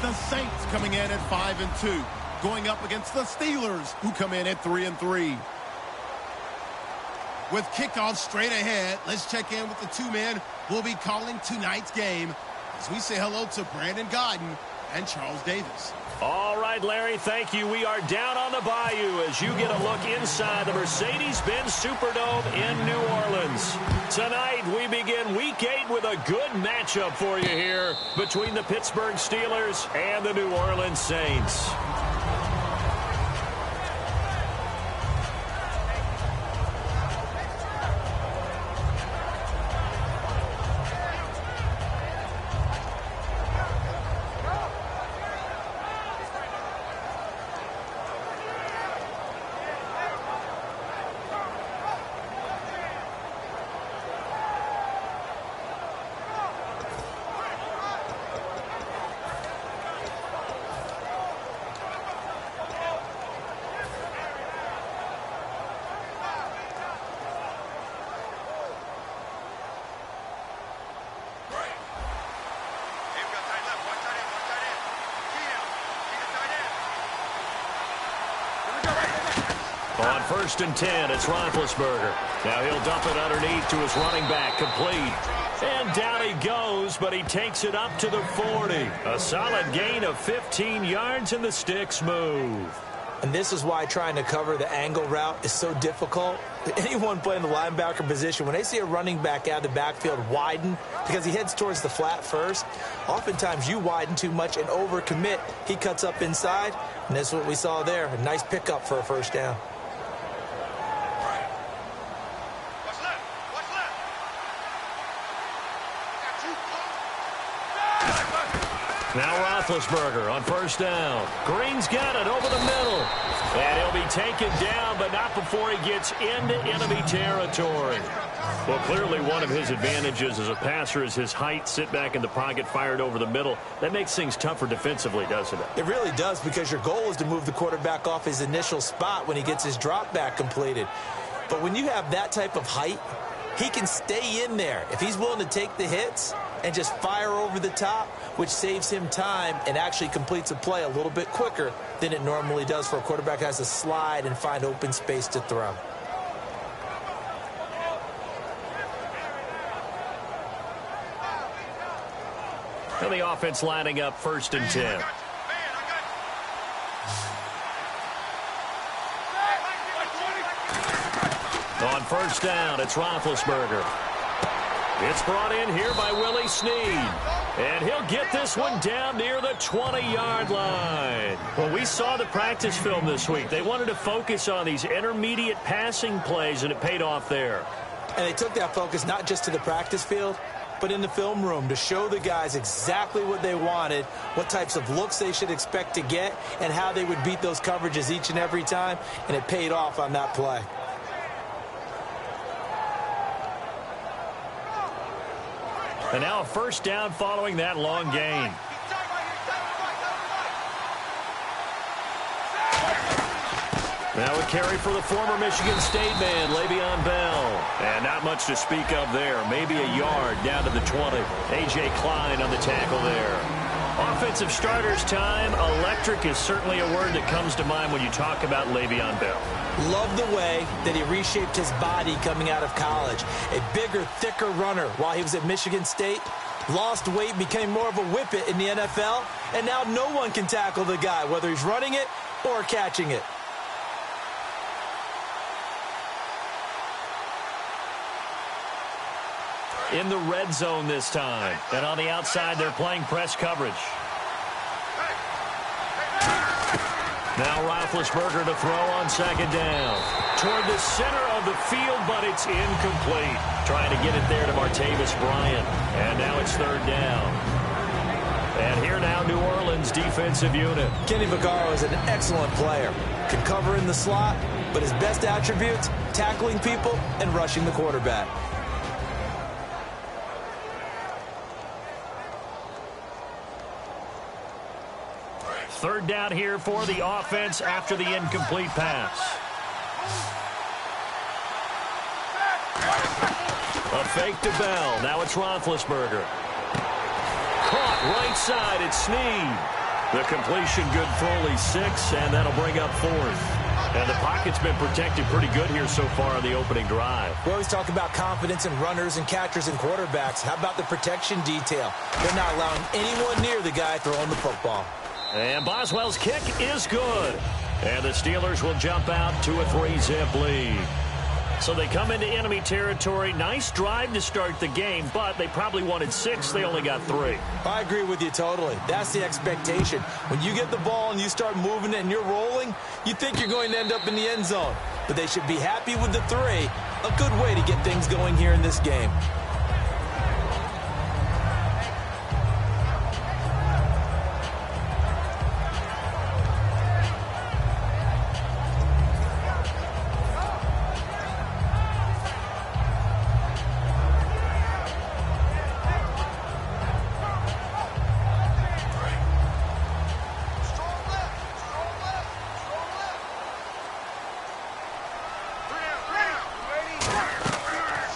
the Saints coming in at 5-2, going up against the Steelers, who come in at 3-3. With kickoff straight ahead, let's check in with the two men who will be calling tonight's game as we say hello to Brandon Godden and Charles Davis. All right, Larry, thank you. We are down on the bayou as you get a look inside the Mercedes-Benz Superdome in New Orleans. Tonight, we begin Week 8 with a good matchup for you here between the Pittsburgh Steelers and the New Orleans Saints. On 1st and 10, it's Roethlisberger. Now he'll dump it underneath to his running back, complete. And down he goes, but he takes it up to the 40. A solid gain of 15 yards, and the sticks move. And this is why trying to cover the angle route is so difficult. Anyone playing the linebacker position, when they see a running back out of the backfield widen because he heads towards the flat first, oftentimes you widen too much and overcommit. He cuts up inside, and that's what we saw there. A nice pickup for a first down. Now Roethlisberger on 1st down. Green's got it over the middle. And he'll be taken down, but not before he gets into enemy territory. Well, clearly one of his advantages as a passer is his height. Sit back in the pocket, fired over the middle. That makes things tougher defensively, doesn't it? It really does, because your goal is to move the quarterback off his initial spot when he gets his drop back completed. But when you have that type of height, he can stay in there if he's willing to take the hits and just fire over the top, which saves him time and actually completes a play a little bit quicker than it normally does for a quarterback who has to slide and find open space to throw. And the offense lining up 1st and 10. On 1st down, it's Roethlisberger. It's brought in here by Willie Snead. And he'll get this one down near the 20-yard line. Well, we saw the practice film this week. They wanted to focus on these intermediate passing plays, and it paid off there. And they took that focus not just to the practice field, but in the film room to show the guys exactly what they wanted, what types of looks they should expect to get, and how they would beat those coverages each and every time, and it paid off on that play. And now a 1st down following that long gain. Now a carry for the former Michigan State man, Le'Veon Bell. And not much to speak of there. Maybe a yard down to the 20. A.J. Klein on the tackle there. Offensive starters time. Electric is certainly a word that comes to mind when you talk about Le'Veon Bell. Love the way that he reshaped his body coming out of college. A bigger, thicker runner while he was at Michigan State. Lost weight, became more of a whippet in the NFL. And now no one can tackle the guy, whether he's running it or catching it. In the red zone this time. And on the outside, they're playing press coverage. Now Roethlisberger to throw on 2nd down. Toward the center of the field, but it's incomplete. Trying to get it there to Martavis Bryant. And now it's 3rd down. And here now, New Orleans defensive unit. Kenny Vaccaro is an excellent player. Can cover in the slot, but his best attributes, tackling people and rushing the quarterback. Third down here for the offense after the incomplete pass. A fake to Bell. Now it's Roethlisberger. Caught right side. It's Snead. The completion good for only 6, and that'll bring up 4th. And the pocket's been protected pretty good here so far on the opening drive. We always talk about confidence in runners and catchers and quarterbacks. How about the protection detail? They're not allowing anyone near the guy throwing the football. And Boswell's kick is good. And the Steelers will jump out to a 3-zip lead. So they come into enemy territory. Nice drive to start the game, but they probably wanted 6. They only got 3. I agree with you totally. That's the expectation. When you get the ball and you start moving it and you're rolling, you think you're going to end up in the end zone. But they should be happy with the 3. A good way to get things going here in this game.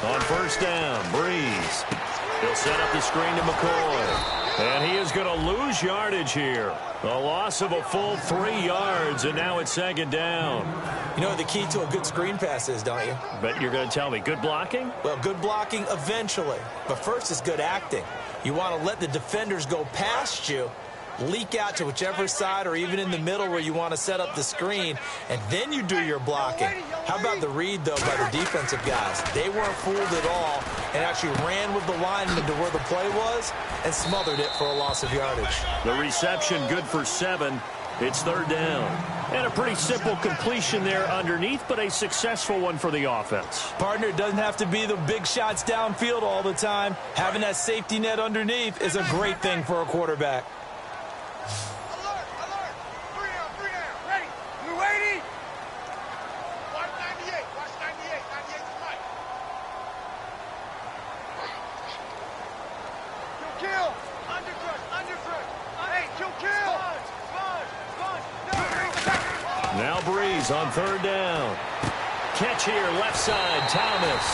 On first down, Breeze. He'll set up the screen to McCoy. And he is going to lose yardage here. A loss of a full 3 yards, and now it's 2nd down. You know what the key to a good screen pass is, don't you? Bet you're going to tell me. Good blocking? Well, good blocking eventually. But first is good acting. You want to let the defenders go past you, leak out to whichever side or even in the middle where you want to set up the screen, and then you do your blocking. How about the read, though, by the defensive guys? They weren't fooled at all and actually ran with the lineman to where the play was and smothered it for a loss of yardage. The reception good for 7. It's 3rd down. And a pretty simple completion there underneath, but a successful one for the offense. Partner, it doesn't have to be the big shots downfield all the time. Having that safety net underneath is a great thing for a quarterback. Now Breeze on 3rd down. Catch here, left side, Thomas.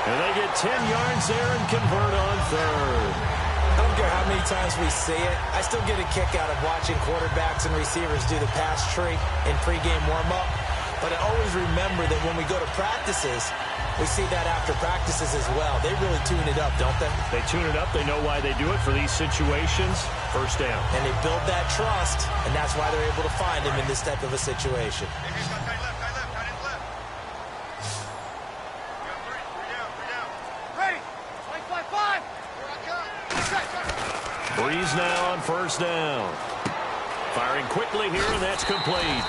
And they get 10 yards there and convert on 3rd. I don't care how many times we see it. I still get a kick out of watching quarterbacks and receivers do the pass tree in pregame warm-up. But I always remember that when we go to practices, we see that after practices as well. They really tune it up, don't they? They tune it up. They know why they do it for these situations. First down. And they build that trust, and that's why they're able to find him in this type of a situation. Breeze now on first down. Firing quickly here, and that's complete.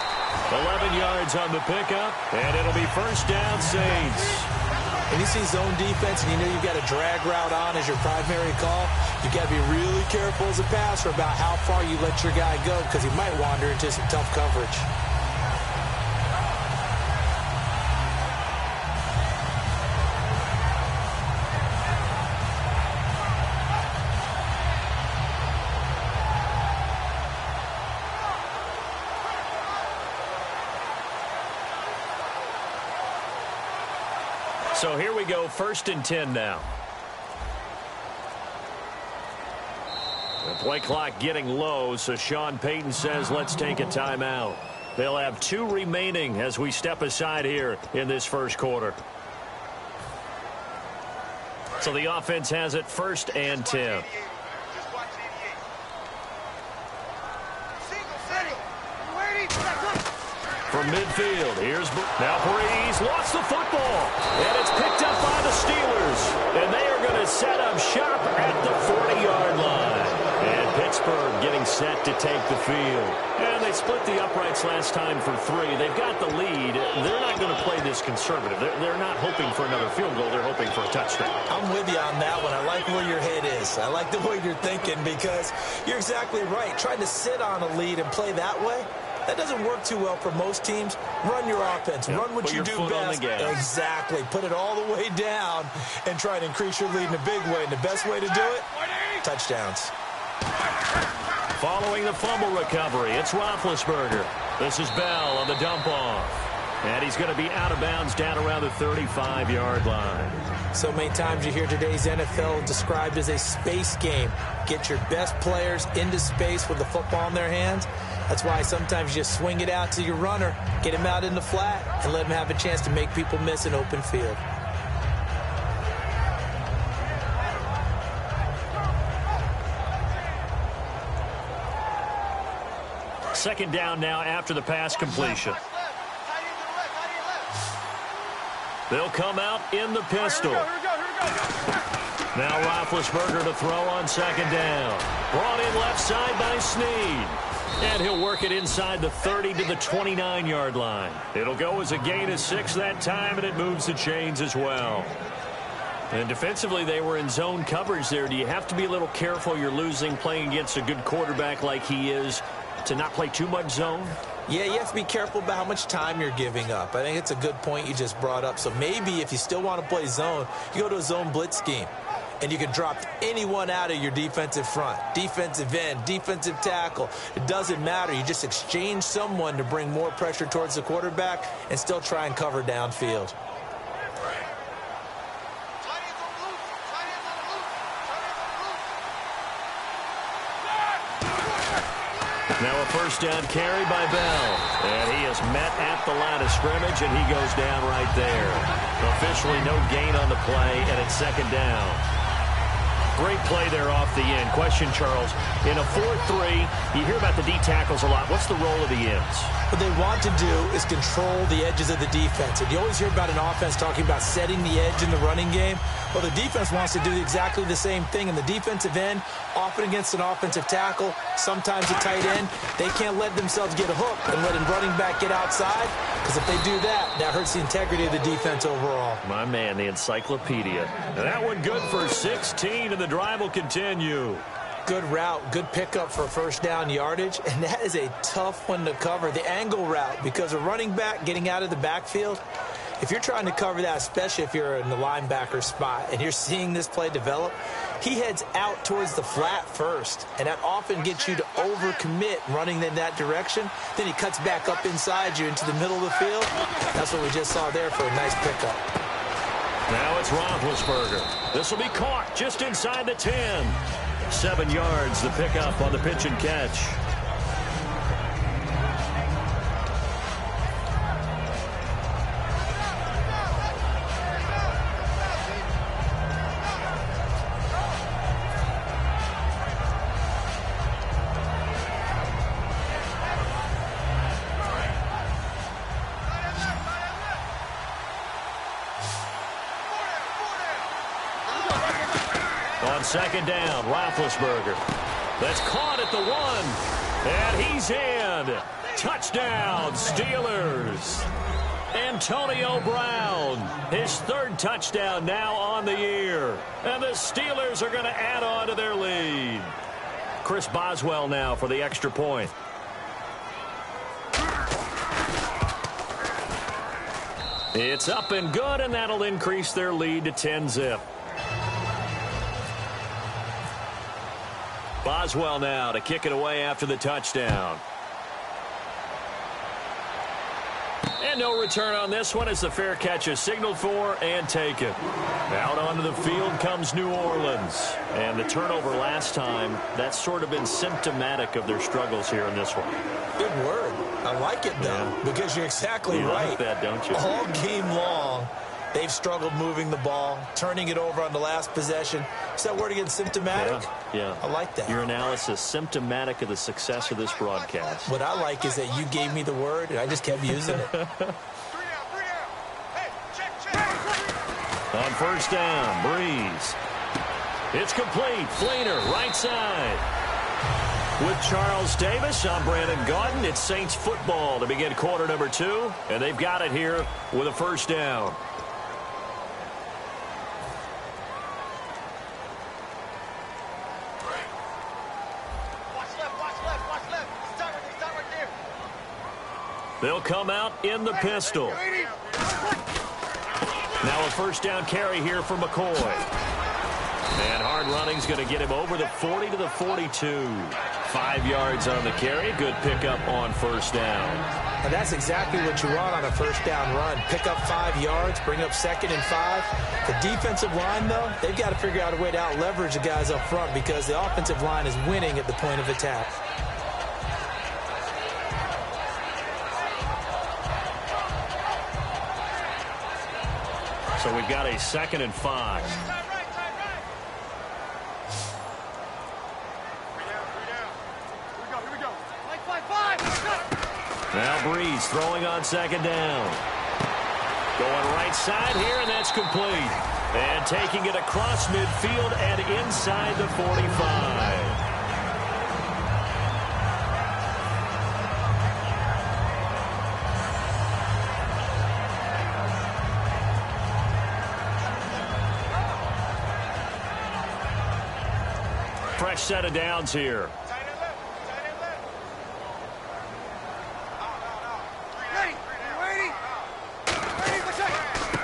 11 yards on the pickup, and it'll be first down, Saints. When you see zone defense and you know you've got a drag route on as your primary call, you've got to be really careful as a passer about how far you let your guy go because he might wander into some tough coverage. So here we go, 1st and 10 now. The play clock getting low, so Sean Payton says let's take a timeout. They'll have 2 remaining as we step aside here in this first quarter. So the offense has it 1st and 10. From midfield, here's now Breeze lost the football, and it's picked up by the Steelers, and they are going to set up shop at the 40-yard line. And Pittsburgh getting set to take the field. And they split the uprights last time for 3. They've got the lead. They're not going to play this conservative. They're not hoping for another field goal. They're hoping for a touchdown. I'm with you on that one. I like where your head is. I like the way you're thinking because you're exactly right. Trying to sit on a lead and play that way, that doesn't work too well for most teams. Run your offense. Run what you do best. Exactly. Put it all the way down and try to increase your lead in a big way. And the best way to do it, touchdowns. Following the fumble recovery, it's Roethlisberger. This is Bell on the dump off. And he's going to be out of bounds down around the 35-yard line. So many times you hear today's NFL described as a space game. Get your best players into space with the football in their hands. That's why sometimes you just swing it out to your runner, get him out in the flat, and let him have a chance to make people miss an open field. Second down now after the pass completion. They'll come out in the pistol. Now Roethlisberger to throw on second down. Brought in left side by Snead. And he'll work it inside the 30 to the 29-yard line. It'll go as a gain of 6 that time, and it moves the chains as well. And defensively, they were in zone coverage there. Do you have to be a little careful you're losing playing against a good quarterback like he is to not play too much zone? Yeah, you have to be careful about how much time you're giving up. I think it's a good point you just brought up. So maybe if you still want to play zone, you go to a zone blitz scheme. And you can drop anyone out of your defensive front. Defensive end, defensive tackle. It doesn't matter. You just exchange someone to bring more pressure towards the quarterback and still try and cover downfield. Now a first down carry by Bell. And he is met at the line of scrimmage, and he goes down right there. Officially no gain on the play, and it's second down. Great play there off the end. Question, Charles, in a 4-3, you hear about the D tackles a lot. What's the role of the ends? What they want to do is control the edges of the defense. And you always hear about an offense talking about setting the edge in the running game. Well, the defense wants to do exactly the same thing. And the defensive end, often against an offensive tackle, sometimes a tight end, they can't let themselves get hooked and let a running back get outside. Because if they do that, that hurts the integrity of the defense overall. My man, the encyclopedia. And that one good for 16, and the drive will continue. Good route, good pickup for first down yardage, and that is a tough one to cover. The angle route, because a running back getting out of the backfield, if you're trying to cover that, especially if you're in the linebacker spot and you're seeing this play develop, he heads out towards the flat first, and that often gets you to overcommit running in that direction. Then he cuts back up inside you into the middle of the field. That's what we just saw there for a nice pickup. Now it's Roethlisberger. This will be caught just inside the 10. 7 yards, the pickup on the pitch and catch. On second down, Roethlisberger. That's caught at the 1. And he's in. Touchdown, Steelers. Antonio Brown, his 3rd touchdown now on the year. And the Steelers are going to add on to their lead. Chris Boswell now for the extra point. It's up and good, and that'll increase their lead to 10-zip. Boswell now to kick it away after the touchdown. And no return on this one as the fair catch is signaled for and taken. Out onto the field comes New Orleans. And the turnover last time, that's sort of been symptomatic of their struggles here in this one. Good word. I like it, though, because you're exactly right. Like that, don't you? All game long, they've struggled moving the ball, turning it over on the last possession. Is that word again, symptomatic? Yeah. I like that. Your analysis, symptomatic of the success of this broadcast. What I like is that you gave me the word, and I just kept using it. On first down, Breeze. It's complete. Fleener, right side. With Charles Davis, I'm Brandon Gaudin. It's Saints football to begin quarter number 2, and they've got it here with a first down. They'll come out in the pistol. Now a first down carry here for McCoy. And hard running's going to get him over the 40 to the 42. 5 yards on the carry. Good pickup on first down. And that's exactly what you want on a first down run. Pick up 5 yards, bring up 2nd and 5. The defensive line, though, they've got to figure out a way to out-leverage the guys up front because the offensive line is winning at the point of attack. So we've got a 2nd and 5. Now Breeze throwing on 2nd down. Going right side here, and that's complete. And taking it across midfield and inside the 45. Fresh set of downs here.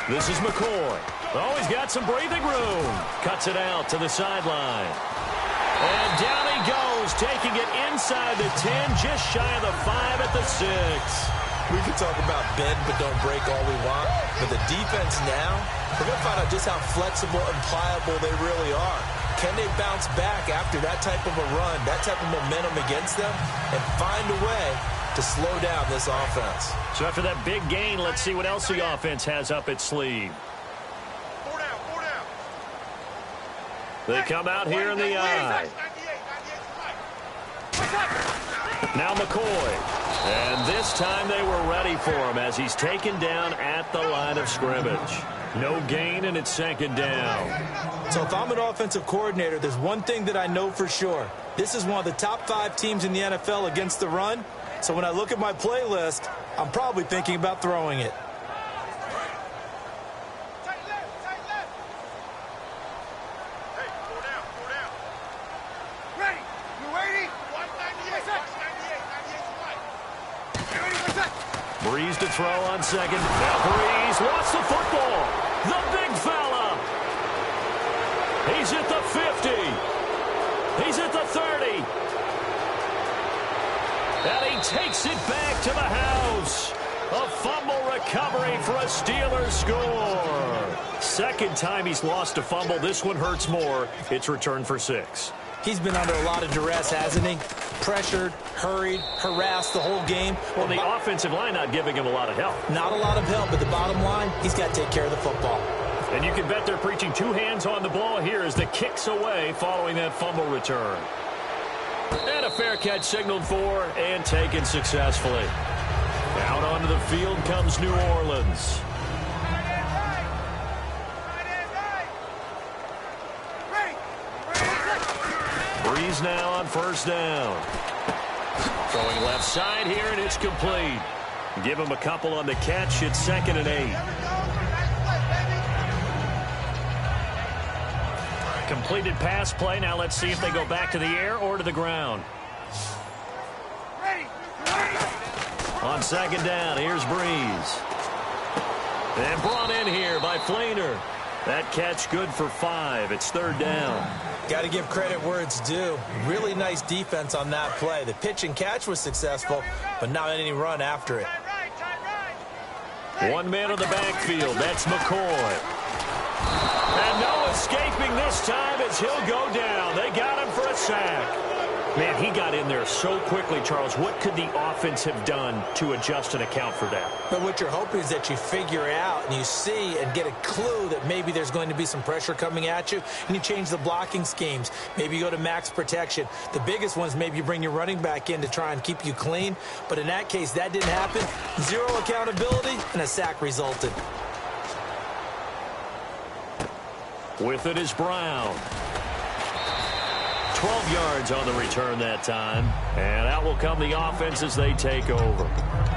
This is McCoy. Oh, he's got some breathing room. Cuts it out to the sideline. And down he goes, taking it inside the 10, just shy of the 5 at the 6. We can talk about bend but don't break all we want. But the defense now, we're going to find out just how flexible and pliable they really are. Can they bounce back after that type of a run, that type of momentum against them, and find a way to slow down this offense? So after that big gain, let's see what else the offense has up its sleeve. 4 down, 4 down. They come out here in the eye. Now McCoy. And this time they were ready for him as he's taken down at the line of scrimmage. No gain, and it's 2nd down. So if I'm an offensive coordinator, there's one thing that I know for sure. This is one of the top 5 teams in the NFL against the run. So when I look at my playlist, I'm probably thinking about throwing it. Breeze to throw on 2nd. Now Breeze wants the football. The big fella. He's at the 50. He's at the 30. And he takes it back to the house. A fumble recovery for a Steelers score. Second time he's lost a fumble. This one hurts more. It's returned for 6. He's been under a lot of duress, hasn't he? Pressured, hurried, harassed the whole game. Well, the offensive line not giving him a lot of help. Not a lot of help, but the bottom line, he's got to take care of the football. And you can bet they're preaching 2 hands on the ball here as the kick's away following that fumble return. And a fair catch signaled for and taken successfully. Out onto the field comes New Orleans. Breeze now on first down. Throwing left side here, and it's complete. Give him a couple on the catch. It's 2nd and 8. Completed pass play. Now let's see if they go back to the air or to the ground. On 2nd down, here's Breeze. And brought in here by Flainer. That catch good for 5. It's 3rd down. Got to give credit where it's due. Really nice defense on that play. The pitch and catch was successful, but not any run after it. 1 man on the backfield. That's McCoy. And no escaping this time as he'll go down. They got him for a sack. Man, he got in there so quickly, Charles. What could the offense have done to adjust and account for that? But what you're hoping is that you figure out and you see and get a clue that maybe there's going to be some pressure coming at you, and you change the blocking schemes. Maybe you go to max protection. The biggest one is maybe you bring your running back in to try and keep you clean. But in that case, that didn't happen. 0 accountability, and a sack resulted. With it is Brown. 12 yards on the return that time. And out will come the offense as they take over.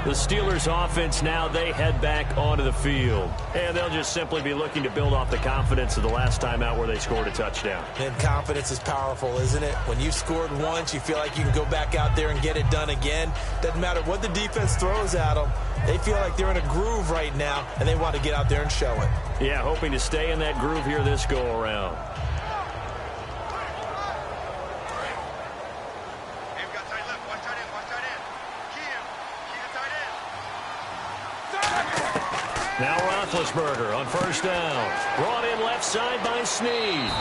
The Steelers offense now, they head back onto the field. And they'll just simply be looking to build off the confidence of the last time out where they scored a touchdown. And confidence is powerful, isn't it? When you've scored once, you feel like you can go back out there and get it done again. Doesn't matter what the defense throws at them. They feel like they're in a groove right now, and they want to get out there and show it. Yeah, hoping to stay in that groove here this go-around. Now Roethlisberger on first down. Brought in left side by Snead.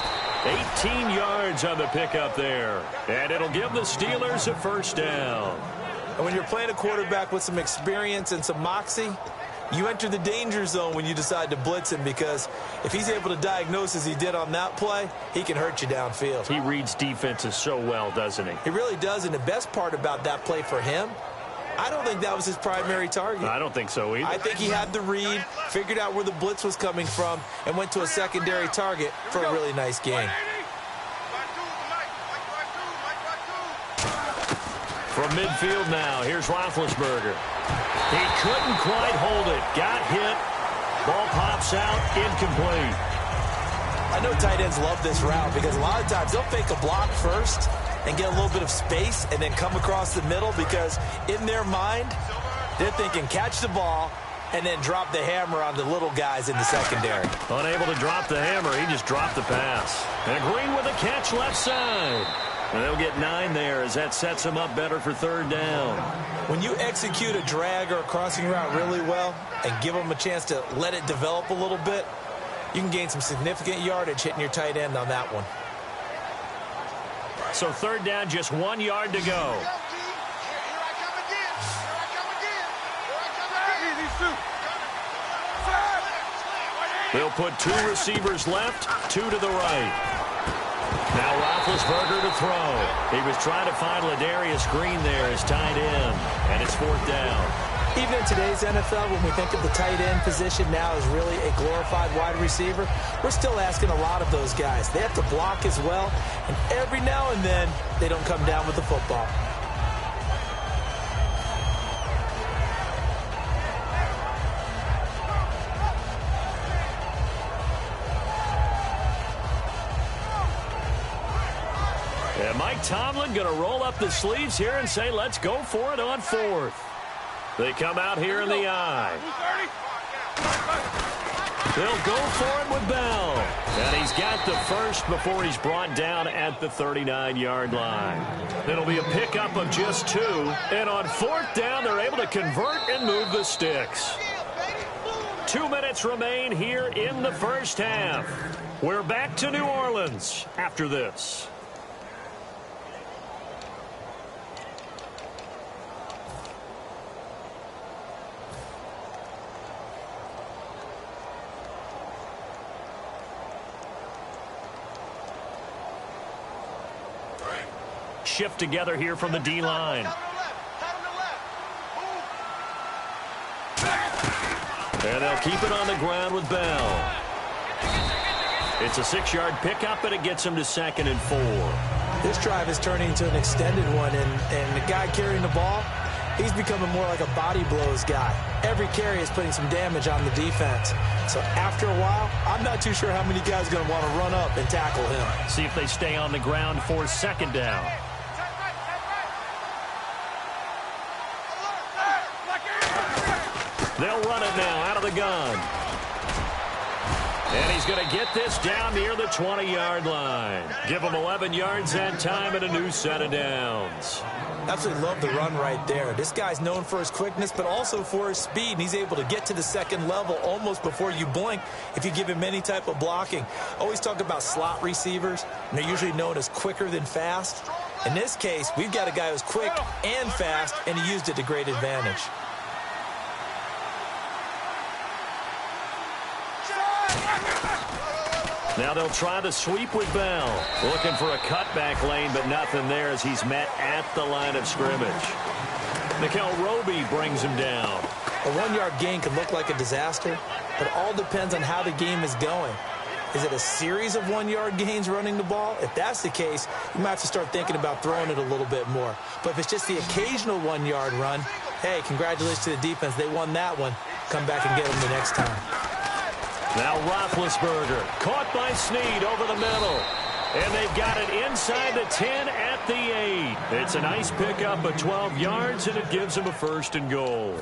18 yards on the pickup there. And it'll give the Steelers a first down. And when you're playing a quarterback with some experience and some moxie, you enter the danger zone when you decide to blitz him, because if he's able to diagnose as he did on that play, he can hurt you downfield. He reads defenses so well, doesn't he? He really does, and the best part about that play for him, I don't think that was his primary target. I don't think so either. I think he had the read, figured out where the blitz was coming from, and went to a secondary target for a really nice gain. From midfield now, here's Roethlisberger. He couldn't quite hold it. Got hit. Ball pops out, incomplete. I know tight ends love this route because a lot of times they'll fake a block first and get a little bit of space and then come across the middle, because in their mind, they're thinking catch the ball and then drop the hammer on the little guys in the secondary. Unable to drop the hammer, he just dropped the pass. And Green with a catch left side. And they'll get 9 there as that sets him up better for third down. When you execute a drag or a crossing route really well and give them a chance to let it develop a little bit, you can gain some significant yardage hitting your tight end on that one. So third down, just 1 yard to go. They'll put 2 receivers left, 2 to the right. Now Roethlisberger to throw. He was trying to find Ladarius Green there as tight end, and it's fourth down. Even in today's NFL, when we think of the tight end position now as really a glorified wide receiver, we're still asking a lot of those guys. They have to block as well, and every now and then they don't come down with the football. And Mike Tomlin going to roll up the sleeves here and say, let's go for it on fourth. They come out here in the eye. They'll go for it with Bell. And he's got the first before he's brought down at the 39-yard line. It'll be a pickup of just 2. And on fourth down, they're able to convert and move the sticks. 2 minutes remain here in the first half. We're back to New Orleans after this. Shift together here from the D-line. And they'll keep it on the ground with Bell. It's a 6-yard pickup, and it gets him to 2nd and 4. This drive is turning into an extended one, and the guy carrying the ball, he's becoming more like a body blows guy. Every carry is putting some damage on the defense. So after a while, I'm not too sure how many guys are going to want to run up and tackle him. See if they stay on the ground for 2nd down. They'll run it now out of the gun. And he's going to get this down near the 20-yard line. Give him 11 yards that time and a new set of downs. Absolutely love the run right there. This guy's known for his quickness, but also for his speed. And he's able to get to the 2nd level almost before you blink if you give him any type of blocking. Always talk about slot receivers, and they're usually known as quicker than fast. In this case, we've got a guy who's quick and fast, and he used it to great advantage. Now they'll try the sweep with Bell. Looking for a cutback lane, but nothing there as he's met at the line of scrimmage. Nickel Roby brings him down. A 1-yard gain can look like a disaster, but it all depends on how the game is going. Is it a series of 1-yard gains running the ball? If that's the case, you might have to start thinking about throwing it a little bit more. But if it's just the occasional 1-yard run, hey, congratulations to the defense. They won that one. Come back and get them the next time. Now Roethlisberger, caught by Snead over the middle. And they've got it inside the 10 at the 8. It's a nice pickup of 12 yards, and it gives them a 1st and goal.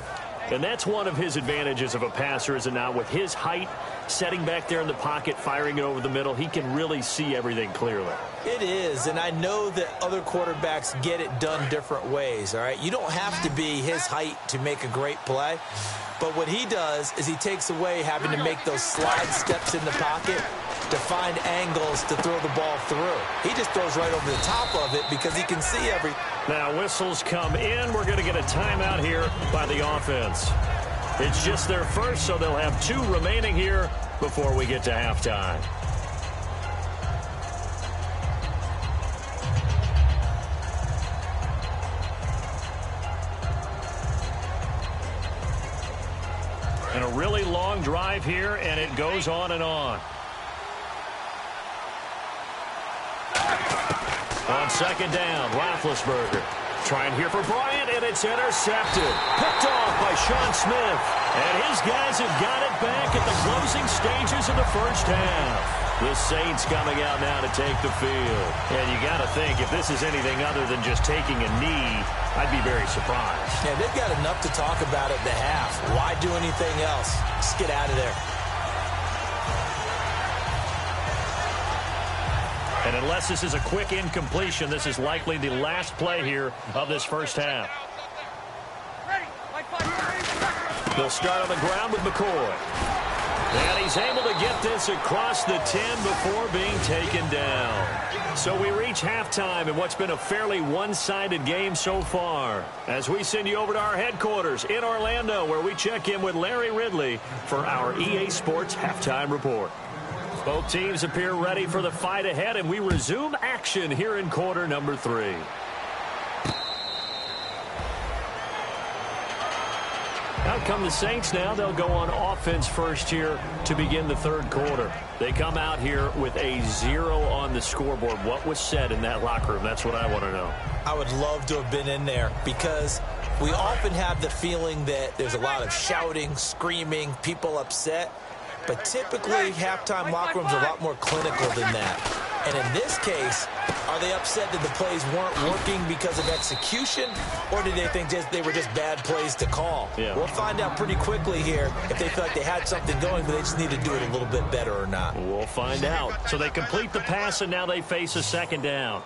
And that's one of his advantages of a passer, is it not? With his height, setting back there in the pocket, firing it over the middle, he can really see everything clearly. It is, and I know that other quarterbacks get it done different ways, all right? You don't have to be his height to make a great play, but what he does is he takes away having to make those slide steps in the pocket to find angles to throw the ball through. He just throws right over the top of it because he can see everything. Now whistles come in. We're going to get a timeout here by the offense. It's just their first, so they'll have 2 remaining here before we get to halftime. And a really long drive here, and it goes on and on. On second down, Roethlisberger trying here for Bryant, and it's intercepted. Picked off by Sean Smith. And his guys have got it back at the closing stages of the first half. The Saints coming out now to take the field. And you got to think, if this is anything other than just taking a knee, I'd be very surprised. Yeah, they've got enough to talk about at the half. Why do anything else? Just get out of there. And unless this is a quick incompletion, this is likely the last play here of this first half. They'll start on the ground with McCoy. And he's able to get this across the 10 before being taken down. So we reach halftime in what's been a fairly one-sided game so far, as we send you over to our headquarters in Orlando, where we check in with Larry Ridley for our EA Sports Halftime Report. Both teams appear ready for the fight ahead, and we resume action here in quarter number 3. Out come the Saints now. They'll go on offense first here to begin the third quarter. They come out here with a 0 on the scoreboard. What was said in that locker room? That's what I want to know. I would love to have been in there, because we often have the feeling that there's a lot of shouting, screaming, people upset. But typically, halftime locker rooms are a lot more clinical than that. And in this case, are they upset that the plays weren't working because of execution, or did they think they were just bad plays to call? Yeah. We'll find out pretty quickly here if they feel like they had something going, but they just need to do it a little bit better or not. We'll find out. So they complete the pass, and now they face a second down.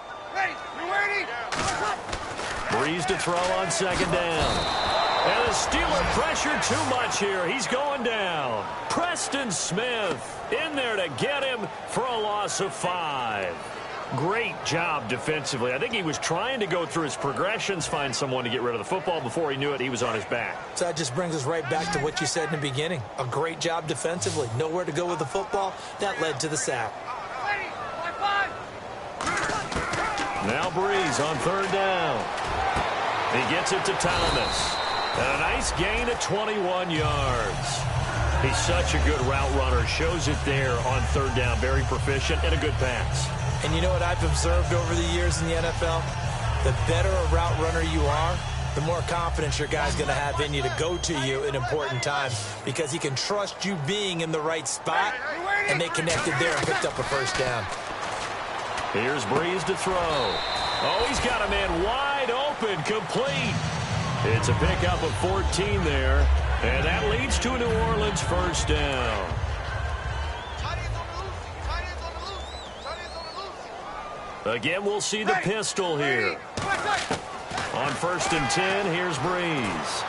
Breeze to throw on second down. And the Steeler pressure too much here. He's going down. Preston Smith in there to get him for a loss of 5. Great job defensively. I think he was trying to go through his progressions, find someone to get rid of the football. Before he knew it, he was on his back. So that just brings us right back to what you said in the beginning. A great job defensively. Nowhere to go with the football. That led to the sack. Now Breeze on third down. He gets it to Thomas. And a nice gain of 21 yards. He's such a good route runner. Shows it there on third down. Very proficient and a good pass. And you know what I've observed over the years in the NFL? The better a route runner you are, the more confidence your guy's going to have in you to go to you in important times, because he can trust you being in the right spot, and they connected there and picked up a first down. Here's Breeze to throw. Oh, he's got a man wide open, complete. It's a pickup of 14 there, and that leads to a New Orleans first down. Again, we'll see the pistol here. On first and 10, here's Breeze.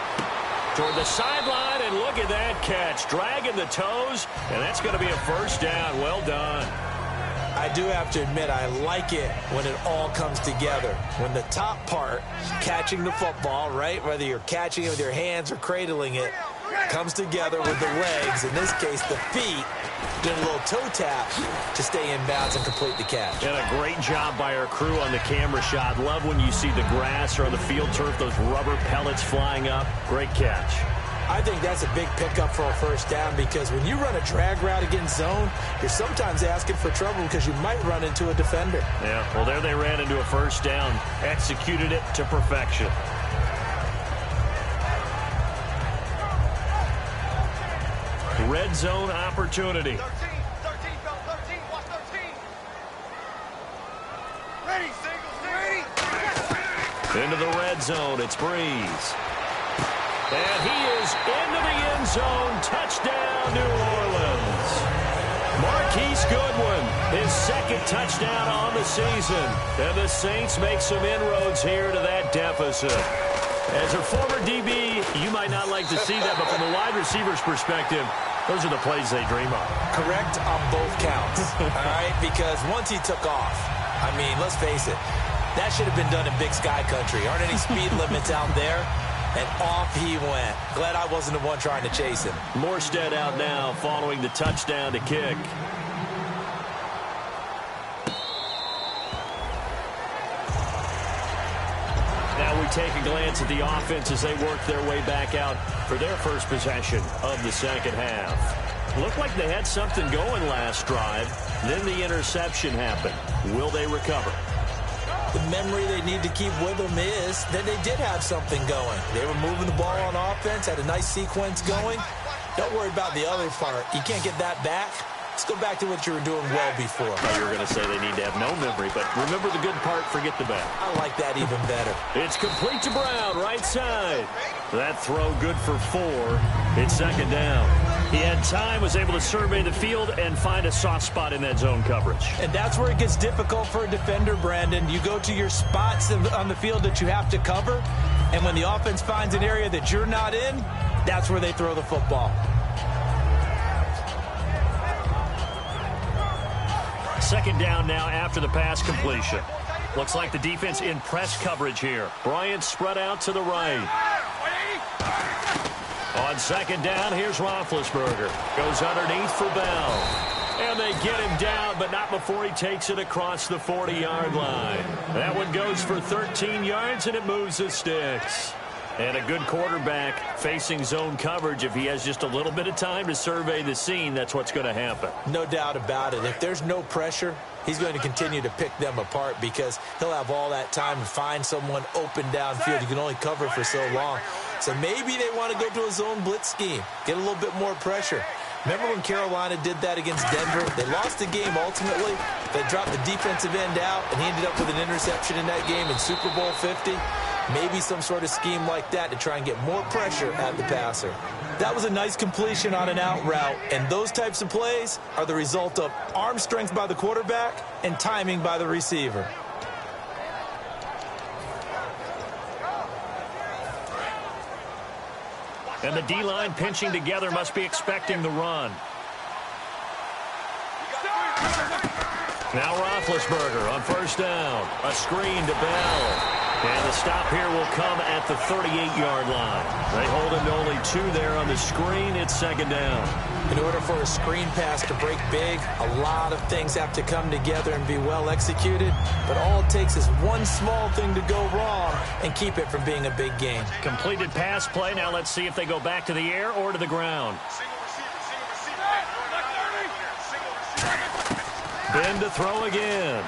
Toward the sideline, and look at that catch. Dragging the toes, and that's going to be a first down. Well done. I do have to admit, I like it when it all comes together. When the top part, catching the football, right, whether you're catching it with your hands or cradling it, comes together with the legs, in this case the feet, doing a little toe tap to stay in bounds and complete the catch. And a great job by our crew on the camera shot. Love when you see the grass or on the field turf, those rubber pellets flying up. Great catch. I think that's a big pickup for a first down, because when you run a drag route against zone, you're sometimes asking for trouble because you might run into a defender. Yeah, well, there they ran into a first down, executed it to perfection. Red zone opportunity. 13, watch 13. Ready, single, ready. Into the red zone, it's Breeze. And he is into the end zone. Touchdown, New Orleans. Marquise Goodwin, his second touchdown on the season. And the Saints make some inroads here to that deficit. As a former DB, you might not like to see that, but from a wide receiver's perspective, those are the plays they dream of. Correct on both counts, all right? Because once he took off, I mean, let's face it, that should have been done in Big Sky Country. Aren't any speed limits out there? And off he went. Glad I wasn't the one trying to chase him. Morstead out now following the touchdown to kick. Now we take a glance at the offense as they work their way back out for their first possession of the second half. Looked like they had something going last drive. Then the interception happened. Will they recover? The memory they need to keep with them is that they did have something going. They were moving the ball on offense, had a nice sequence going. Don't worry about the other part. You can't get that back. Let's go back to what you were doing well before. I thought you were going to say they need to have no memory, but remember the good part, forget the bad. I like that even better. It's complete to Brown, right side. That throw good for 4. It's second down. He had time, was able to survey the field and find a soft spot in that zone coverage. And that's where it gets difficult for a defender, Brandon. You go to your spots on the field that you have to cover, and when the offense finds an area that you're not in, that's where they throw the football. Second down now after the pass completion. Looks like the defense in press coverage here. Bryant spread out to the right. On second down, here's Roethlisberger. Goes underneath for Bell. And they get him down, but not before he takes it across the 40-yard line. That one goes for 13 yards, and it moves the sticks. And a good quarterback facing zone coverage. If he has just a little bit of time to survey the scene, that's what's going to happen. No doubt about it. If there's no pressure, he's going to continue to pick them apart because he'll have all that time to find someone open downfield. You can only cover for so long. So maybe they want to go to a zone blitz scheme, get a little bit more pressure. Remember when Carolina did that against Denver? They lost the game ultimately. They dropped the defensive end out, and he ended up with an interception in that game in Super Bowl 50. Maybe some sort of scheme like that to try and get more pressure at the passer. That was a nice completion on an out route, and those types of plays are the result of arm strength by the quarterback and timing by the receiver. And the D-line pinching together must be expecting the run. Now Roethlisberger on first down. A screen to Bell. And the stop here will come at the 38-yard line. They hold him to only 2 there on the screen. It's second down. In order for a screen pass to break big, a lot of things have to come together and be well executed. But all it takes is one small thing to go wrong and keep it from being a big gain. Completed pass play. Now let's see if they go back to the air or to the ground. Ben to throw again.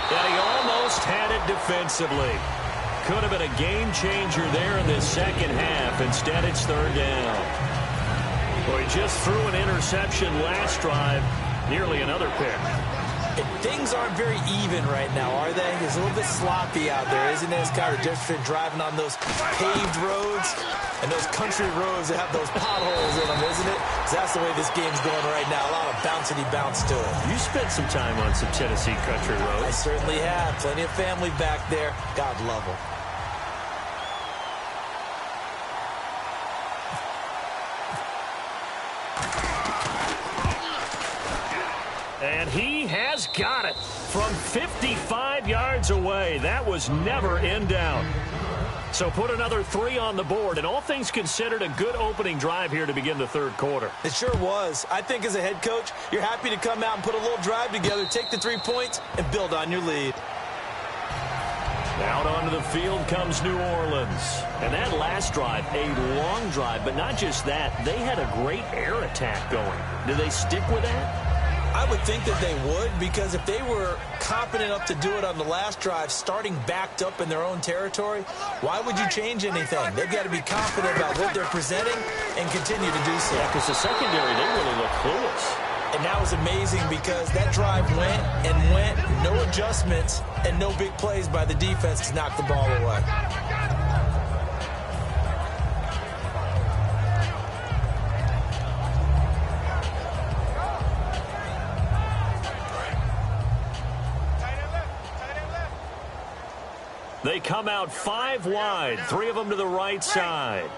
And he almost had it defensively. Could have been a game changer there in this second half. Instead, it's third down. Well, he just threw an interception last drive. Nearly another pick. Things aren't very even right now, are they? It's a little bit sloppy out there, isn't it? It's kind of different driving on those paved roads and those country roads that have those potholes in them, isn't it? 'Cause that's the way this game's going right now. A lot of bouncy bounce to it. You spent some time on some Tennessee country roads. I certainly have. Plenty of family back there. God love them. And he has got it from 55 yards away. That was never in doubt. So put another 3 on the board, and all things considered, a good opening drive here to begin the third quarter. It sure was. I think as a head coach, you're happy to come out and put a little drive together, take the 3 points, and build on your lead. Out onto the field comes New Orleans. And that last drive, a long drive, but not just that, they had a great air attack going. Do they stick with that? I would think that they would, because if they were competent enough to do it on the last drive, starting backed up in their own territory, why would you change anything? They've got to be confident about what they're presenting and continue to do so. Yeah, because the secondary, they really look clueless. And that was amazing because that drive went and went, no adjustments, and no big plays by the defense to knock the ball away. They come out 5 wide, 3 of them to the right side.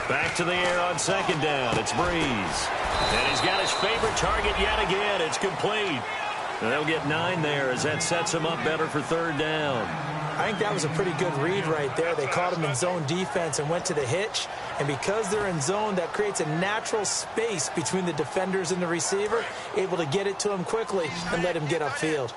Back to the air on second down. It's Breeze. And he's got his favorite target yet again. It's complete. And they'll get 9 there as that sets him up better for third down. I think that was a pretty good read right there. They caught him in zone defense and went to the hitch. And because they're in zone, that creates a natural space between the defenders and the receiver, able to get it to him quickly and let him get upfield.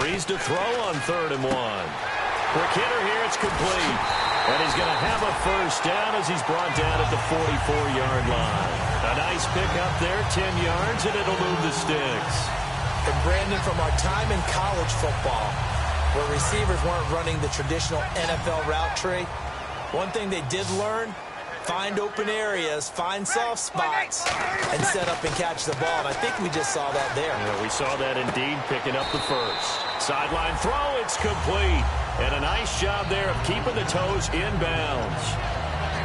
Breeze to throw on 3rd and 1. Quick hitter here, it's complete. And he's going to have a first down as he's brought down at the 44-yard line. A nice pickup there, 10 yards, and it'll move the sticks. And Brandon, from our time in college football, where receivers weren't running the traditional NFL route tree, one thing they did learn, find open areas, find soft spots, and set up and catch the ball. And I think we just saw that there. Yeah, we saw that indeed, picking up the first. Sideline throw, it's complete. And a nice job there of keeping the toes in bounds.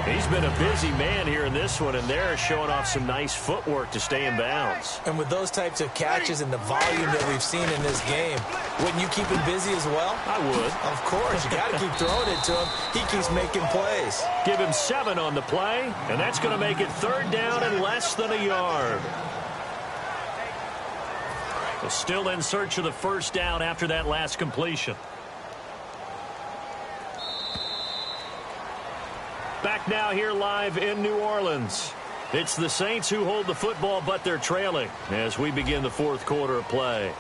He's been a busy man here in this one, and they're showing off some nice footwork to stay in bounds. And with those types of catches and the volume that we've seen in this game, wouldn't you keep him busy as well? I would. Of course. You got to keep throwing it to him. He keeps making plays. Give him 7 on the play, and that's going to make it 3rd down and less than a yard. Well, still in search of the first down after that last completion. Back now here live in New Orleans. It's the Saints who hold the football, but they're trailing as we begin the 4th quarter of play.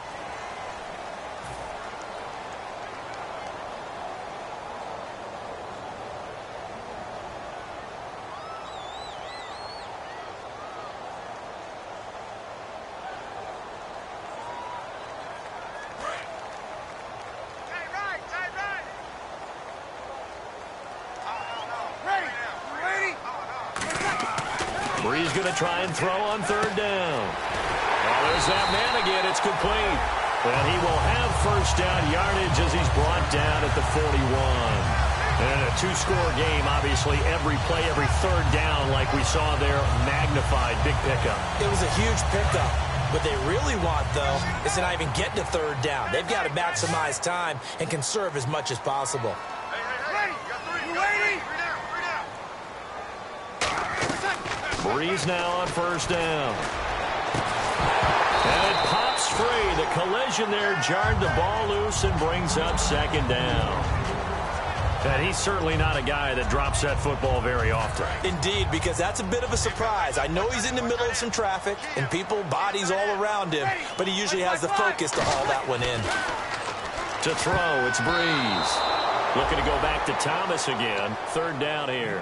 Breeze going to try and throw on 3rd down. Well, there's that man again. It's complete. And he will have first down yardage as he's brought down at the 41. And a 2-score game, obviously, every play, every 3rd down, like we saw there, magnified. Big pickup. It was a huge pickup. What they really want, though, is to not even get to 3rd down. They've got to maximize time and conserve as much as possible. Breeze now on first down. And it pops free. The collision there jarred the ball loose and brings up 2nd down. And he's certainly not a guy that drops that football very often. Indeed, because that's a bit of a surprise. I know he's in the middle of some traffic and people, bodies all around him, but he usually has the focus to haul that one in. To throw, it's Breeze. Looking to go back to Thomas again. 3rd down here.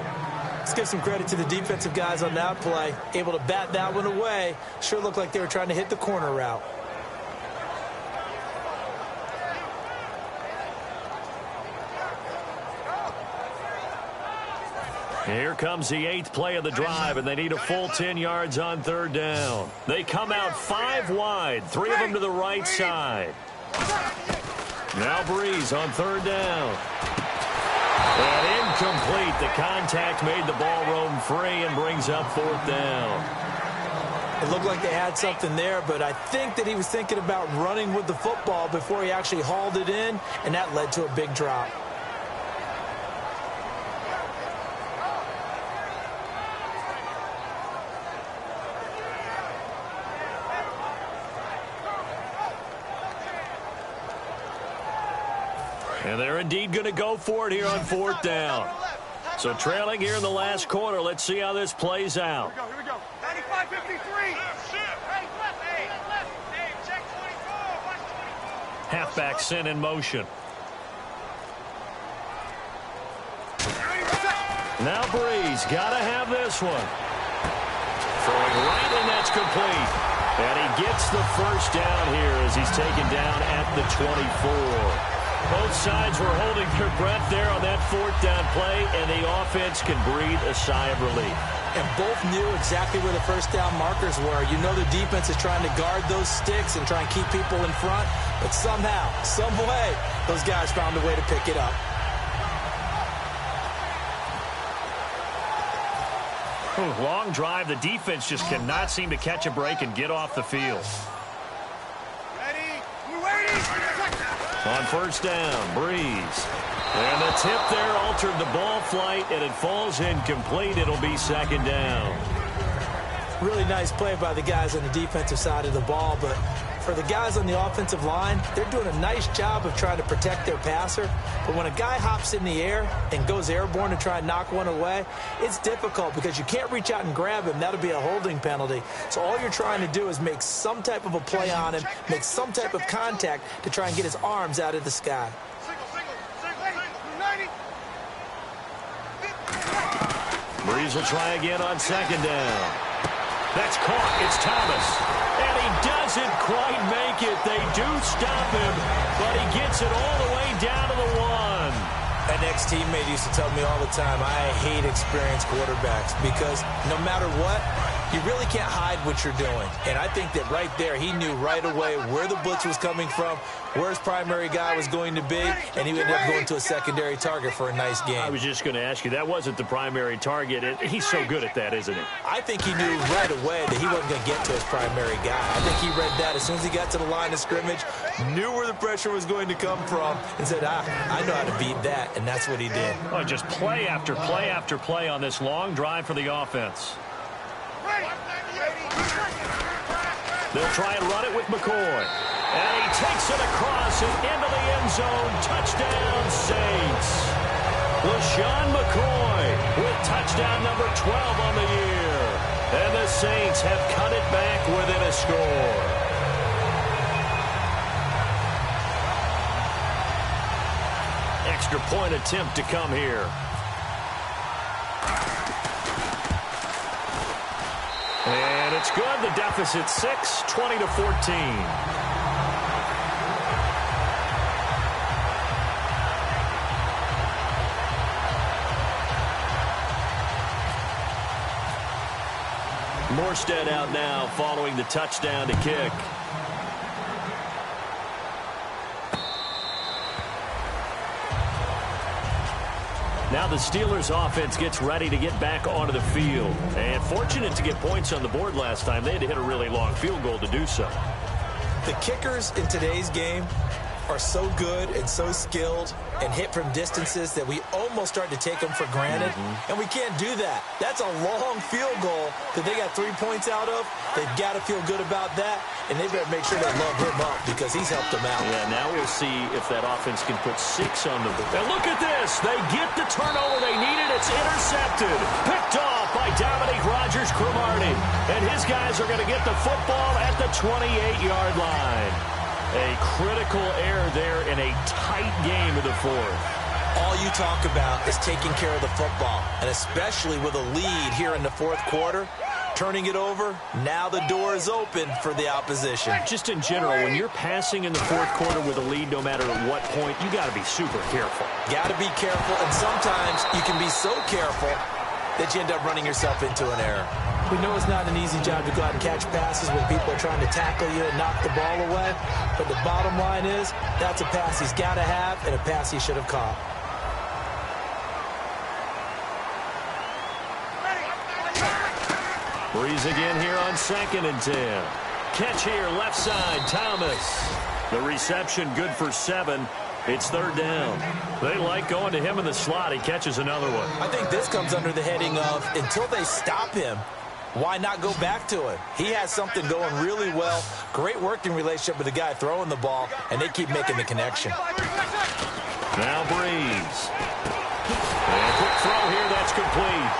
Let's give some credit to the defensive guys on that play. Able to bat that one away. Sure looked like they were trying to hit the corner route. Here comes the 8th play of the drive, and they need a full 10 yards on 3rd down. They come out 5 wide, 3 of them to the right side. Now Breeze on 3rd down. And incomplete. The contact made the ball roam free and brings up 4th down. It looked like they had something there, but I think that he was thinking about running with the football before he actually hauled it in, and that led to a big drop. And they're indeed going to go for it here on 4th down. So trailing here in the last quarter. Let's see how this plays out. Here we go. 95-53. Hey, check 24. Watch 24. Halfback sent in motion. Now Breeze got to have this one. Throwing right, and that's complete. And he gets the first down here as he's taken down at the 24. Both sides were holding their breath there on that 4th down play, and the offense can breathe a sigh of relief. And both knew exactly where the first down markers were. You know the defense is trying to guard those sticks and try and keep people in front, but somehow, some way, those guys found a way to pick it up. Long drive. The defense just cannot seem to catch a break and get off the field. Ready? We're waiting. On first down, Breeze. And the tip there altered the ball flight, and it falls incomplete. It'll be second down. Really nice play by the guys on the defensive side of the ball, but for the guys on the offensive line, they're doing a nice job of trying to protect their passer. But when a guy hops in the air and goes airborne to try and knock one away, it's difficult because you can't reach out and grab him. That'll be a holding penalty. So all you're trying to do is make some type of a play on him, make some type of contact to try and get his arms out of the sky. Breeze will try again on second down. That's caught. It's Thomas. And he doesn't quite make it. They do stop him, but he gets it all the way down to the 1. An ex-teammate used to tell me all the time, I hate experienced quarterbacks because no matter what, you really can't hide what you're doing. And I think that right there, he knew right away where the blitz was coming from, where his primary guy was going to be, and he ended up going to a secondary target for a nice game. I was just going to ask you, that wasn't the primary target. He's so good at that, isn't he? I think he knew right away that he wasn't going to get to his primary guy. I think he read that as soon as he got to the line of scrimmage, knew where the pressure was going to come from, and said, I know how to beat that, and that's what he did. Oh, just play after play after play on this long drive for the offense. They'll try and run it with McCoy. And he takes it across and into the end zone. Touchdown, Saints. LaShawn McCoy with touchdown number 12 on the year. And the Saints have cut it back within a score. Extra point attempt to come here. And it's good. The deficit 6, 20-14. Morstead out now following the touchdown to kick. Now the Steelers offense gets ready to get back onto the field. And fortunate to get points on the board last time. They had to hit a really long field goal to do so. The kickers in today's game are so good and so skilled and hit from distances that we almost start to take them for granted. And we can't do that. That's a long field goal that they got 3 points out of. They've got to feel good about that, and they better make sure they love him up because he's helped them out. Yeah, now we'll see if that offense can put 6 on the board. And look at this. They get the turnover they needed. It's intercepted. Picked off by Dominique Rodgers-Cromartie. And his guys are going to get the football at the 28-yard line. A critical error there in a tight game of the fourth. All you talk about is taking care of the football, and especially with a lead here in the fourth quarter, turning it over, now the door is open for the opposition. Just in general, when you're passing in the fourth quarter with a lead, no matter at what point, you got to be super careful. Got to be careful, and sometimes you can be so careful that you end up running yourself into an error. We know it's not an easy job to go out and catch passes when people are trying to tackle you and knock the ball away. But the bottom line is, that's a pass he's got to have and a pass he should have caught. Breeze again here on 2nd and 10. Catch here, left side, Thomas. The reception good for 7. It's 3rd down. They like going to him in the slot. He catches another one. I think this comes under the heading of, until they stop him, why not go back to it? He has something going really well. Great working relationship with the guy throwing the ball, and they keep making the connection. Now Breeze. And a quick throw here, that's complete.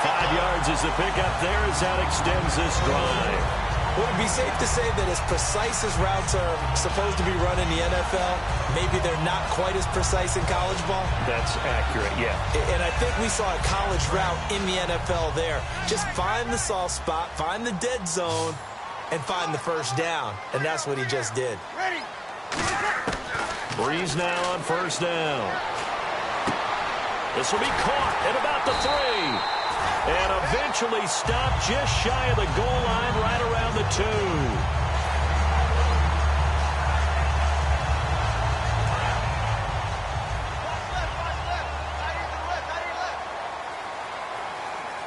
5 yards is the pickup there as that extends this drive. Would it be safe to say that as precise as routes are supposed to be run in the NFL, maybe they're not quite as precise in college ball? That's accurate, yeah. And I think we saw a college route in the NFL there. Just find the soft spot, find the dead zone, and find the first down. And that's what he just did. Breeze now on 1st down. This will be caught at about the 3. And eventually stopped just shy of the goal line right around the 2.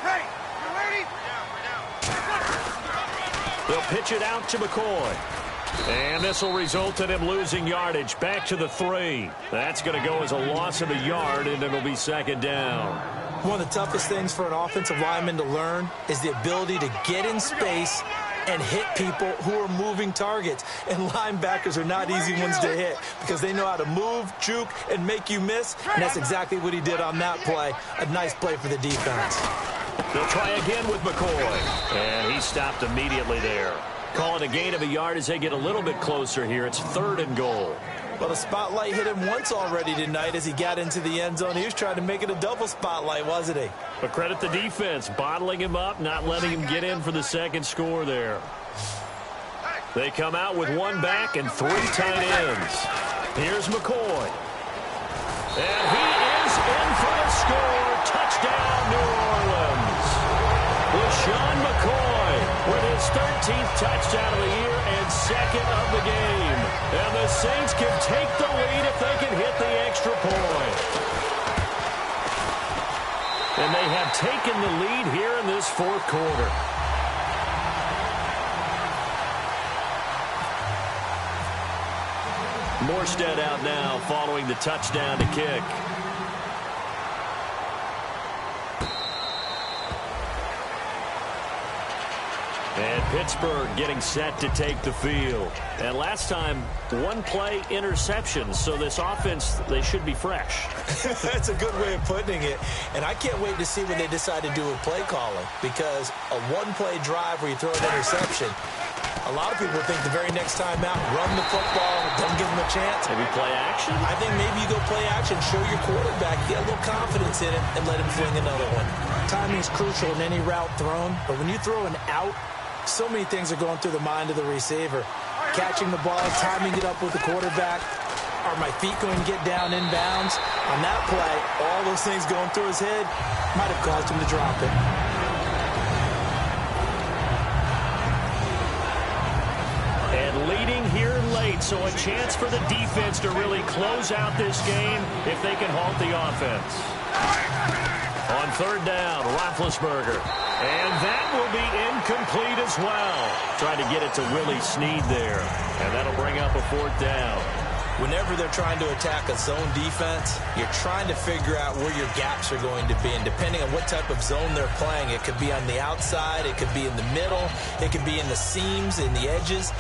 Ready? You ready? pitch it out to McCoy. And this will result in him losing yardage back to the 3. That's going to go as a loss of a yard, and it'll be second down. One of the toughest things for an offensive lineman to learn is the ability to get in space and hit people who are moving targets. And linebackers are not easy ones to hit because they know how to move, juke, and make you miss. And that's exactly what he did on that play. A nice play for the defense. They'll try again with McCoy. And he stopped immediately there. Call it a gain of a yard as they get a little bit closer here. It's 3rd and goal. Well, the spotlight hit him once already tonight as he got into the end zone. He was trying to make it a double spotlight, wasn't he? But credit the defense, bottling him up, not letting him get in for the second score there. They come out with 1 back and 3 tight ends. Here's McCoy. And he is in for the score. Touchdown, New Orleans. LaShawn McCoy with his 13th touchdown of the year and 2nd of the game. And the Saints can take the lead if they can hit the extra point. And they have taken the lead here in this 4th quarter. Morstead out now following the touchdown to kick. And Pittsburgh getting set to take the field. And last time, 1-play interception. So this offense, they should be fresh. That's a good way of putting it. And I can't wait to see what they decide to do with play calling. Because a 1-play drive where you throw an interception, a lot of people think the very next time out, run the football, don't give them a chance. Maybe play action? I think maybe you go play action, show your quarterback, get a little confidence in him, and let him fling another one. Timing is crucial in any route thrown. But when you throw an out, so many things are going through the mind of the receiver. Catching the ball, timing it up with the quarterback. Are my feet going to get down in bounds? On that play, all those things going through his head might have caused him to drop it. And leading here late, so a chance for the defense to really close out this game if they can halt the offense. On 3rd down, Roethlisberger. And that will be incomplete as well. Trying to get it to Willie Snead there. And that'll bring up a 4th down. Whenever they're trying to attack a zone defense, you're trying to figure out where your gaps are going to be. And depending on what type of zone they're playing, it could be on the outside, it could be in the middle, it could be in the seams, in the edges.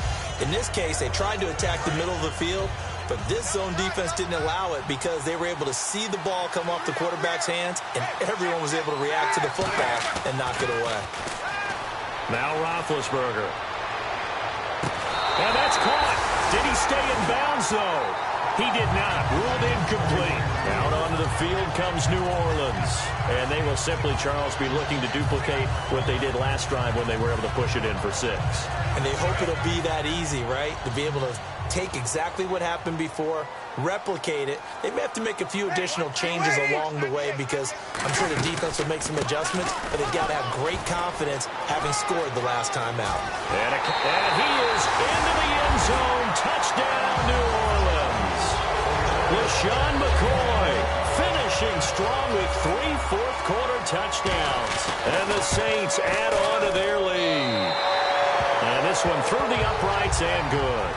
In this case, they tried to attack the middle of the field, but this zone defense didn't allow it because they were able to see the ball come off the quarterback's hands, and everyone was able to react to the football and knock it away. Now Roethlisberger. And that's caught. Did he stay in bounds, though? He did not. Ruled incomplete. Out onto the field comes New Orleans. And they will simply, Charles, be looking to duplicate what they did last drive when they were able to push it in for 6. And they hope it'll be that easy, right? To be able to take exactly what happened before, replicate it. They may have to make a few additional changes along the way because I'm sure the defense will make some adjustments, but they've got to have great confidence having scored the last time out. And he is into the end zone. Touchdown, New Orleans. LaShawn McCoy finishing strong with 3 fourth-quarter touchdowns. And the Saints add on to their lead. And this one through the uprights and good.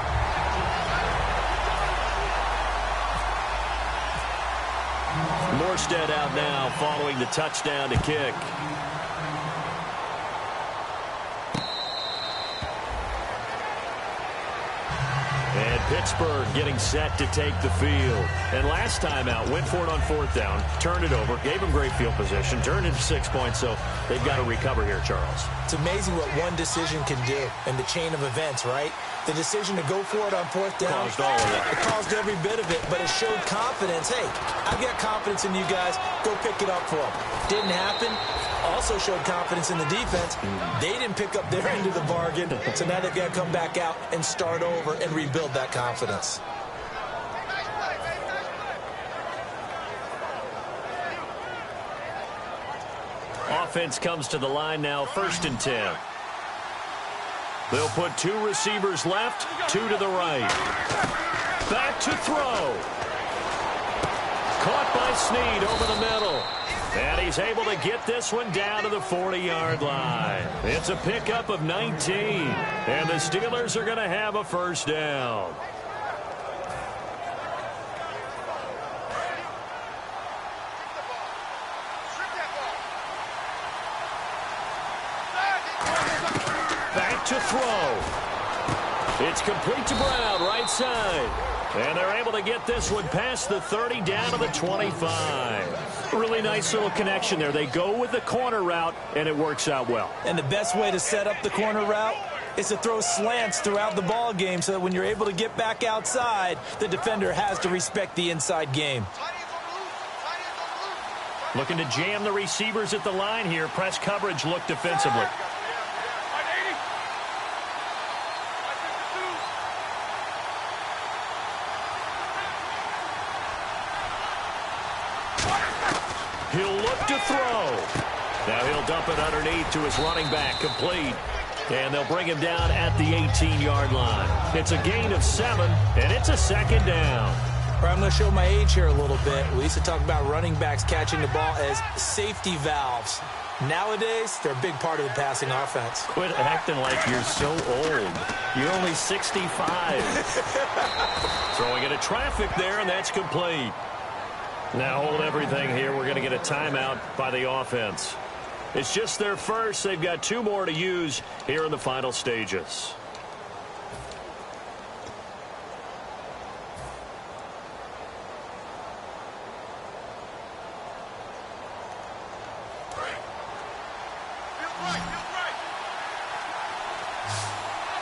Morstead out now following the touchdown to kick. And Pittsburgh getting set to take the field. And last time out, went for it on 4th down, turned it over, gave them great field position, turned it to 6 points, so they've got to recover here, Charles. It's amazing what one decision can do in the chain of events, right? The decision to go for it on 4th down. Caused all of it. It caused every bit of it, but it showed confidence. Hey, I've got confidence in you guys. Go pick it up for them. Didn't happen. Also showed confidence in the defense. They didn't pick up their end of the bargain, so now they've got to come back out and start over and rebuild that confidence. Offense comes to the line now, 1st and 10. They'll put 2 receivers left, 2 to the right. Back to throw. Caught by Snead over the middle. And he's able to get this one down to the 40-yard line. It's a pickup of 19. And the Steelers are going to have a first down. Back to throw. It's complete to Brown, right side. And they're able to get this one past the 30 down to the 25. Really nice little connection there. They go with the corner route, and it works out well. And the best way to set up the corner route is to throw slants throughout the ball game so that when you're able to get back outside, the defender has to respect the inside game. Looking to jam the receivers at the line here. Press coverage look defensively. He'll look to throw. Now he'll dump it underneath to his running back, complete. And they'll bring him down at the 18-yard line. It's a gain of 7, and it's a second down. I'm going to show my age here a little bit. We used to talk about running backs catching the ball as safety valves. Nowadays, they're a big part of the passing offense. Quit acting like you're so old. You're only 65. Throwing into traffic there, and that's complete. Now hold everything here. We're going to get a timeout by the offense. It's just their first. They've got 2 more to use here in the final stages.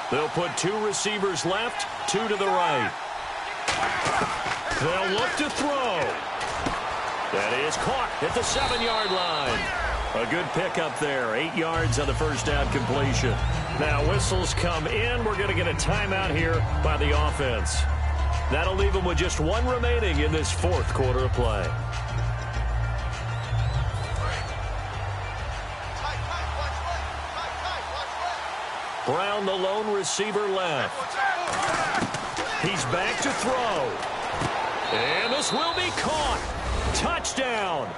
They'll put 2 receivers left, 2 to the right. They'll look to throw. That is caught at the 7-yard line. A good pickup there. 8 yards on the first down completion. Now whistles come in. We're going to get a timeout here by the offense. That'll leave them with just 1 remaining in this 4th quarter of play. Brown, the lone receiver, left. He's back to throw. And this will be caught. Touchdown.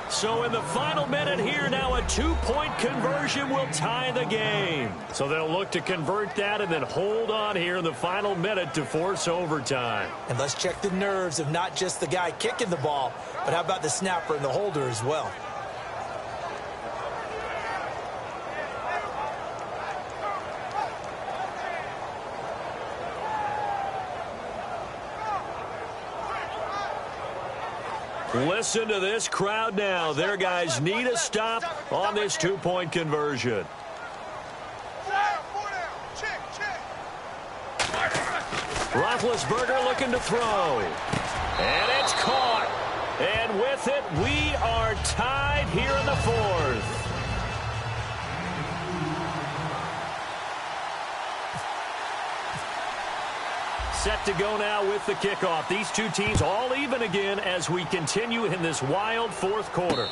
So in the final minute here, now a 2-point conversion will tie the game. So they'll look to convert that and then hold on here in the final minute to force overtime. And let's check the nerves of not just the guy kicking the ball, but how about the snapper and the holder as well. Listen to this crowd now. Their guys need a stop on this 2-point conversion. Roethlisberger looking to throw. And it's caught. And with it, we are tied here in the 4th. Set to go now with the kickoff. These 2 teams all even again as we continue in this wild 4th quarter.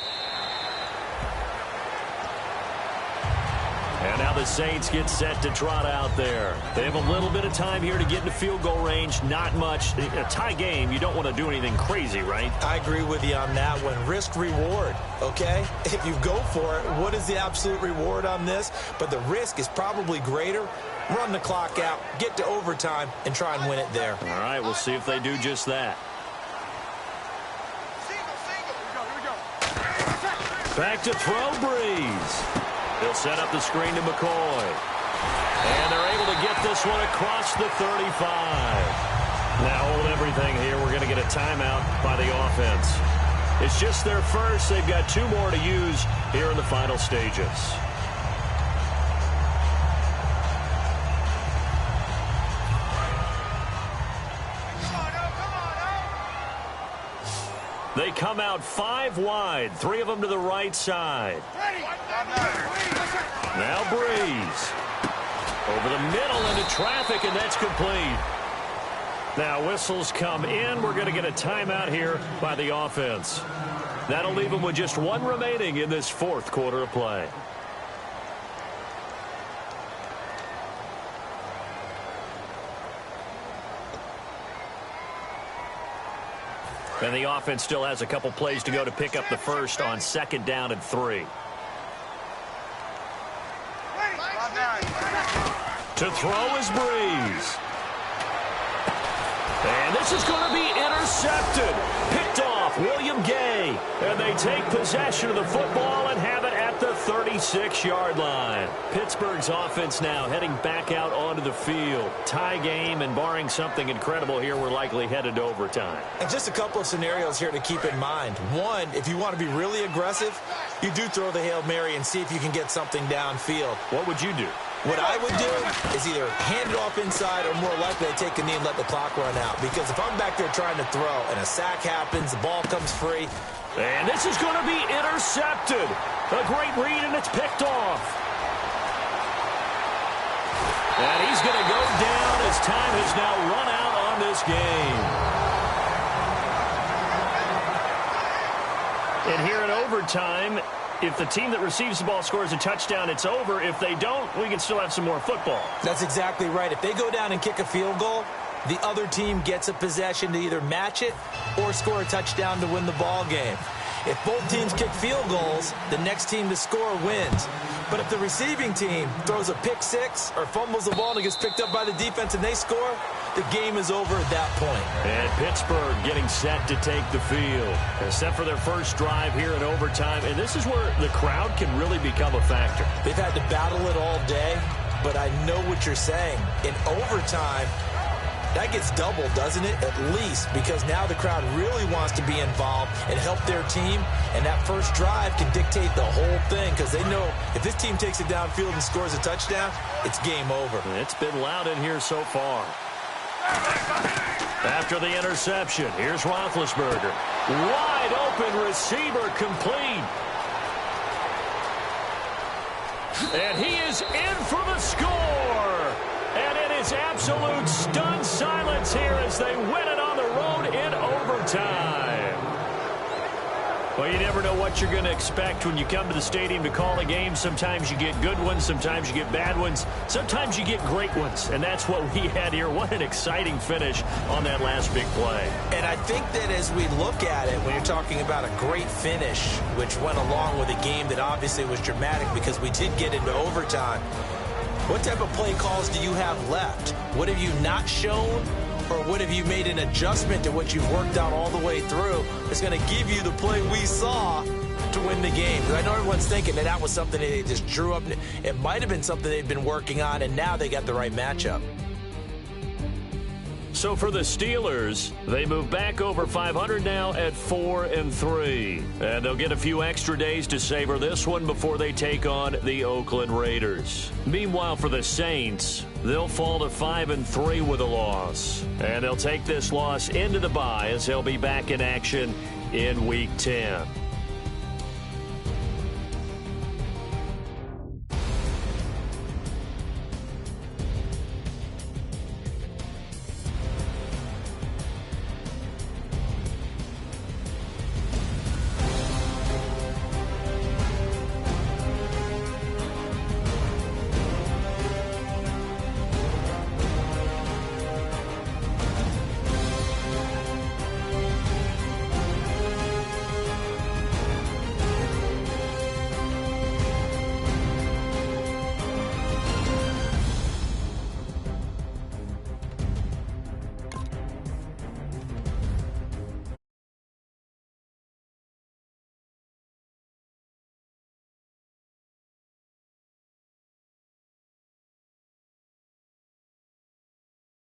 And now the Saints get set to trot out there. They have a little bit of time here to get into field goal range. Not much. A tie game, you don't want to do anything crazy, right? I agree with you on that one. Risk reward, okay? If you go for it, what is the absolute reward on this? But the risk is probably greater. Run the clock out, get to overtime, and try and win it there. All right, we'll see if they do just that. Back to throw, Breeze. He'll set up the screen to McCoy. And they're able to get this one across the 35. Now hold everything here. We're going to get a timeout by the offense. It's just their first. They've got 2 more to use here in the final stages. They come out 5 wide, 3 of them to the right side. Now Breeze. Over the middle into traffic, and that's complete. Now whistles come in. We're going to get a timeout here by the offense. That'll leave them with just 1 remaining in this 4th quarter of play. And the offense still has a couple plays to go to pick up the first on 2nd down and 3. To throw is Breeze. And this is going to be intercepted. Picked off William Gay. And they take possession of the football and have it at the 36-yard line. Pittsburgh's offense now heading back out onto the field. Tie game, and barring something incredible here, we're likely headed to overtime. And just a couple of scenarios here to keep in mind. One, if you want to be really aggressive, you do throw the Hail Mary and see if you can get something downfield. What would you do? What I would do is either hand it off inside or more likely I take a knee and let the clock run out. Because if I'm back there trying to throw and a sack happens, the ball comes free. And this is going to be intercepted. A great read, and it's picked off. And he's going to go down as time has now run out on this game. And here in overtime, if the team that receives the ball scores a touchdown, it's over. If they don't, we can still have some more football. That's exactly right. If they go down and kick a field goal, the other team gets a possession to either match it or score a touchdown to win the ball game. If both teams kick field goals, the next team to score wins. But if the receiving team throws a pick six or fumbles the ball and it gets picked up by the defense and they score, the game is over at that point. And Pittsburgh getting set to take the field. They're set for their first drive here in overtime, and this is where the crowd can really become a factor. They've had to battle it all day, but I know what you're saying. In overtime, that gets doubled, doesn't it? At least, because now the crowd really wants to be involved and help their team, and that first drive can dictate the whole thing because they know if this team takes it downfield and scores a touchdown, it's game over. It's been loud in here so far. After the interception, here's Roethlisberger. Wide open receiver complete. And he is in for the score. And it is absolute stunned silence here as they win it on the road in overtime. Well, you never know what you're going to expect when you come to the stadium to call a game. Sometimes you get good ones. Sometimes you get bad ones. Sometimes you get great ones. And that's what we had here. What an exciting finish on that last big play. And I think that as we look at it, when you're talking about a great finish, which went along with a game that obviously was dramatic because we did get into overtime, what type of play calls do you have left? What have you not shown? Or what have you made an adjustment to what you've worked out all the way through that's going to give you the play we saw to win the game? Because I know everyone's thinking that was something that they just drew up. It might have been something they've been working on, and now they got the right matchup. So for the Steelers, they move back over 500 now at 4-3. And they'll get a few extra days to savor this one before they take on the Oakland Raiders. Meanwhile, for the Saints, they'll fall to 5-3 with a loss. And they'll take this loss into the bye as they'll be back in action in Week 10.